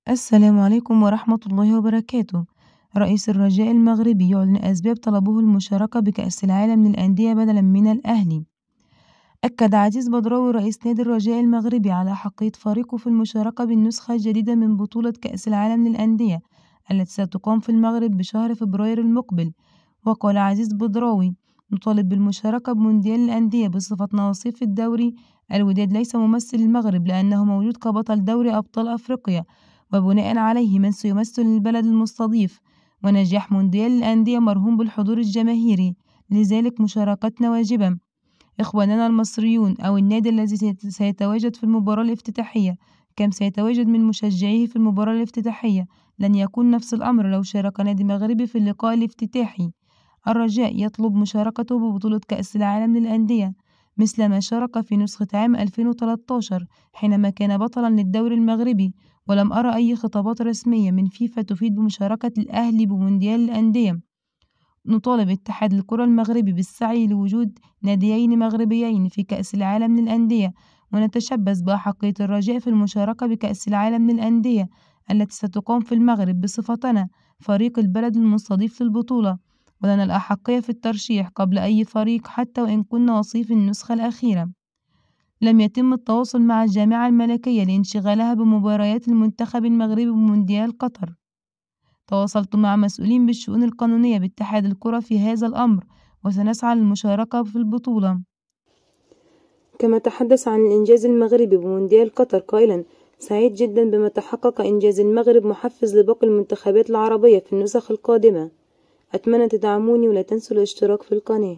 السلام عليكم ورحمة الله وبركاته. رئيس الرجاء المغربي يعلن أسباب طلبه المشاركة بكأس العالم للأندية بدلا من الأهلي. أكد عزيز بدراوي رئيس نادي الرجاء المغربي على حقية فريقه في المشاركة بالنسخة الجديدة من بطولة كأس العالم للأندية التي ستقام في المغرب بشهر فبراير المقبل. وقال عزيز بدراوي: نطالب بالمشاركة بمونديال الأندية بصفتنا وصيف الدوري. الوداد ليس ممثل المغرب لأنه موجود كبطل دوري أبطال أفريقيا، وبناء عليه من سيمثل البلد المستضيف، ونجاح مونديال الأندية مرهون بالحضور الجماهيري، لذلك مشاركتنا واجبة. إخواننا المصريون أو النادي الذي سيتواجد في المباراة الافتتاحية كم سيتواجد من مشجعيه في المباراة الافتتاحية لن يكون نفس الأمر لو شارك نادي مغربي في اللقاء الافتتاحي. الرجاء يطلب مشاركته ببطولة كأس العالم للأندية مثل ما شارك في نسخة عام 2013 حينما كان بطلا للدوري المغربي، ولم أرى أي خطابات رسمية من فيفا تفيد بمشاركة الأهلي بمونديال الأندية. نطالب اتحاد الكرة المغربي بالسعي لوجود ناديين مغربيين في كأس العالم للأندية، ونتشبث بأحقية الرجاء في المشاركة بكأس العالم للأندية التي ستقام في المغرب بصفتنا فريق البلد المستضيف للبطولة، ولنا الأحقية في الترشيح قبل أي فريق حتى وإن كنا وصيف النسخة الأخيرة. لم يتم التواصل مع الجامعة الملكية لانشغالها بمباريات المنتخب المغربي بمونديال قطر. تواصلت مع مسؤولين بالشؤون القانونية باتحاد الكرة في هذا الأمر، وسنسعى للمشاركة في البطولة. كما تحدث عن الإنجاز المغربي بمونديال قطر قائلا: سعيد جدا بما تحقق إنجاز المغرب، محفز لباقي المنتخبات العربية في النسخ القادمة. أتمنى تدعموني ولا تنسوا الاشتراك في القناة.